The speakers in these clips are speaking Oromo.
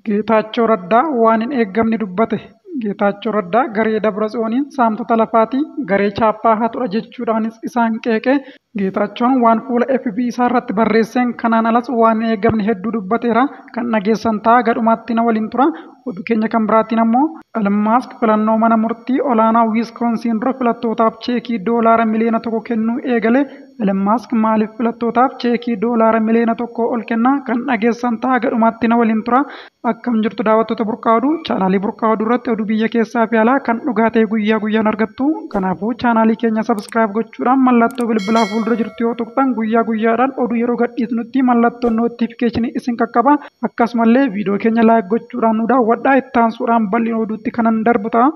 Geetaachoo Raddaa waan hin eeggamne dubbate. Geetaachoo Raddaa garee Dabratsiyooniin saamtota lafaatii garee chaappaa hatudha jechuudhaanis isaan qeeqe. Geetaachoon waan fuula FB isaa irratti barreesseen kanaan alas waan hin eeggamne hedduu dubbateera. Kan dhageessan ta'a gadhumaatti na waliin tura. Oduu keenya kan biraatiin ammoo Elon Musk filannoo mana murtii olaanaa Wiiskoonsiin dura filattootaaf cheekii doolaara miliyoona 1 kennuu eegale. Elon Musk maaliif filattootaaf cheekii doolaara miliyoona 1 ol kenna? Kan dhageessan ta'a gadhumaatti na waliin tura. Akkam jirtu daawwattoota Burqaa Oduu chaanaalii Burqaa Oduu irratti oduu biyya keessaa fi alaa kan dhugaa ta'e guyyaa guyyaan argattu. Kanaafuu chaanaalii keenya sabskiraayib gochuudhaan mallattoo bilbilaa fuuldura jirtu yoo tuqxan guyyaa guyyaadhaan oduu yeroo gadhiisnutti mallattoon nootiifikeeshinii isin qaqqaba. Akkasumallee viidiyoo keenya laayik gochuudhaan nu daawwadhaa itti aansuudhaan bal'ina oduutti kanan darbu ta'a.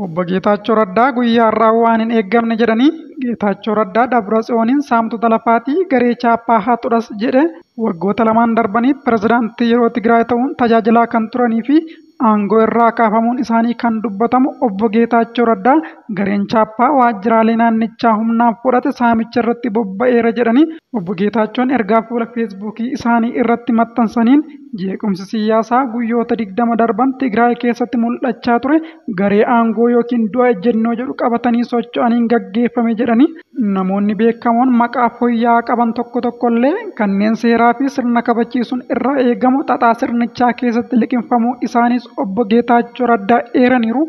Obbo Geetaachoo Raddaa guyyaa har'aa waan hin eeggamne jedhanii Geetaachoo Raddaa Dabratsiyooniin saamtota lafaatii garee chaappaa hatudhas jedhe. Waggoota lamaan darbaniif pirezidaantii yeroo Tigraay ta'uun tajaajilaa kan turanii fi aangoo irraa kaafamuun isaanii kan dubbatamu obbo Geetaachoo Raddaa gareen chaappaa waajjiraalee naannichaa humnaaf fudhate saamicha irratti bobba'eera jedhanii obbo Geetaachoon ergaa fuula feesbuukii isaanii irratti maxxansaniin jeequmsi siyaasaa guyyoota 20 darban Tigraay keessatti mul'achaa ture garee aangoo yookiin du'a ejjennoo jedhu qabatanii socho'aniin gaggeeffame jedhanii namoonni beekamoon maqaa fooyya'aa qaban tokko tokkollee kanneen seeraa fi sirna kabachiisuun irraa eegamu xaxaa sirnichaa keessatti liqinfamuu isaanis obbo Geetaachoo Raddaa eeraniiru.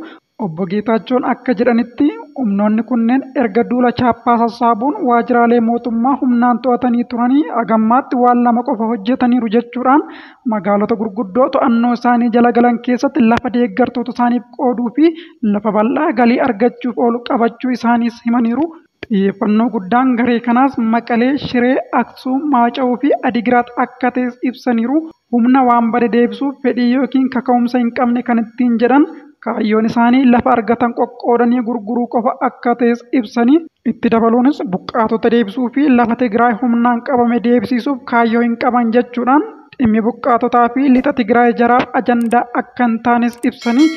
Obbo Geetaachoon akka jedhanitti humnoonni kunneen erga duula chaappaa sassaabuun waajjiraalee mootummaa humnaan to'atanii turanii hagammaatti waan 2 qofa hojjetaniiru jechuudhaan magaalota gurguddoo to'annoo isaanii jala galan keessatti lafa deeggartoota isaaniif qooduu fi lafa bal'aa galii argachuuf oolu qabachuu isaaniis himaniiru. Xiyyeeffannoo guddaan garee kanaas Maqalee, Shiree, Aksuum, Maaca'uu fi Adigiraat akka ta'es ibsaniiru. Humna waan bade deebisuuf fedhii yookiin kaka'umsa hin qabne kan ittiin jedhan kaayyoon isaanii lafa argatan qoqqoodanii gurguruu qofa akka ta'es ibsanii itti dabaluunis buqqaatota deebisuu fi lafa Tigraay humnaan qabame deebisiisuuf kaayyoo hin qaban jechuudhaan dhimmi buqqaatotaa fi lixa Tigraay jaraaf ajandaa akka hin taanes ibsanii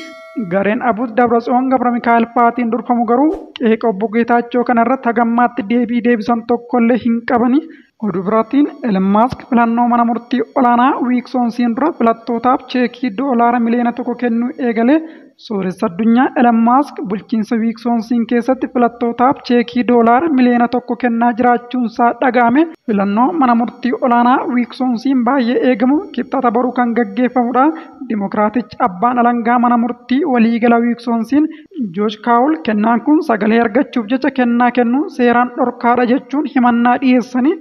gareen Abut Dabratsiyoon Gabra Mikaa'el fa'aatiin durfamu garuu qeeqa obbo Geetaachoo kanarratti hagammaatti deebii deebisan tokkollee hin qabani. Oduu biraatiin Elon Musk filannoo mana murtii olaanaa Wiiskoonsiin dura filattootaaf cheekii doolaara miliyoona 1 kennuu eegale. Sooressa addunyaa Elon Musk bulchiinsa Wiiskoonsiin keessatti filattootaaf cheekii doolaara miliyoona 1 kennaa jiraachuun isaa dhaga'ame. Filannoo mana murtii olaanaa Wiiskoonsiin baay'ee eegamu kibxata boruu kan gaggeeffamudha. Dimokiraatichi abbaan alangaa mana murtii waliigala Wiiskoonsiin Joosh Kaawul kennaan kun sagalee argachuuf jecha kennaa kennuun seeraan dhorkaadha jechuun himannaa dhiyeessanii.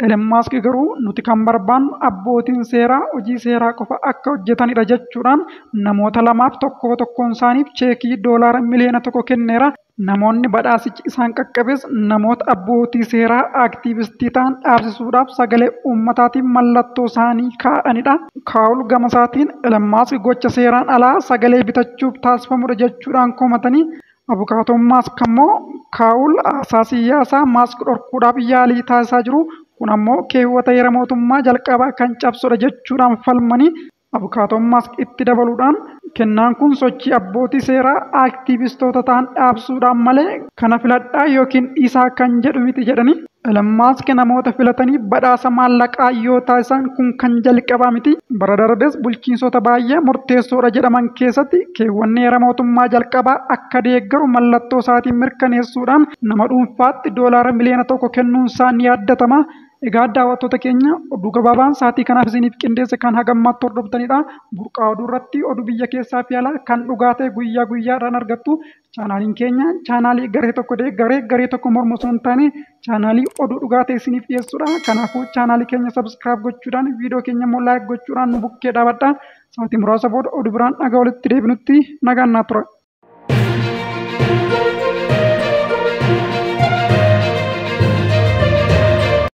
Elon Musk garuu nuti kan barbaannu abbootiin seeraa hojii seeraa qofa akka hojjetanidha jechuudhaan namoota lamaaf tokkoon isaaniif cheekii doolaara miliyoona 1 kenneera. Namoonni badhaasichi isaan qaqqabes namoota abbootii seeraa aktiivistii ta'an dhaabsisuudhaaf sagalee uummataatiin mallattoo isaanii kaa'anidha. Kaawul gama isaatiin Elon Musk gocha seeraan alaa sagalee bitachuuf taasifamudha jechuudhaan komatanii abukaatoon Musk ammoo Kaawul haasaa siyaasaa Musk dhorkuudhaaf yaalii taasisaa jiru. Kun ammoo keewwata heera mootummaa jalqabaa kan cabsudha jechuudhaan falmanii abukaatoon Musk itti dabaluudhaan kennaan kun sochii abbootii seeraa aktiivistoota ta'an dhaabsuudhaan malee kana filadhaa yookiin dhiisaa kan jedhu miti jedhanii. Elon Musk namoota filatanii badhaasa maallaqaa yoo taasisan kun kan jalqabaa miti. Bara darbes bulchiinsota baay'ee murteessoodha jedhaman keessatti keewwanni heera mootummaa jalqabaa akka deeggaru mallattoo isaatiin mirkaneessuudhaan nama dhuunfaatti doolaara miliyoona 1 kennuun isaa ni yaadatama. Egaa daawwattoota keenya oduu gabaabaan sa'aatii kanaaf isiniif qindeesse kan hagammaatti hordoftanidha. Burqaa Oduu irratti oduu biyya keessaa fi alaa kan dhugaa ta'e guyyaa guyyaadhaan argattu. Chaanaaliin keenya chaanaalii garee tokko deeggaree garee tokko mormu osoo hin taane chaanaalii oduu dhugaa ta'e isiniif dhiyeessudha. Kanaafuu chaanaalii keenya sabskiraayib gochuudhaan viidiyoo keenya immoo laayik gochuudhaan nu bukkee dhaabadha. Sa'aatii muraasa booda oduu biraan nagaa walitti deebinutti nagaan naa tura.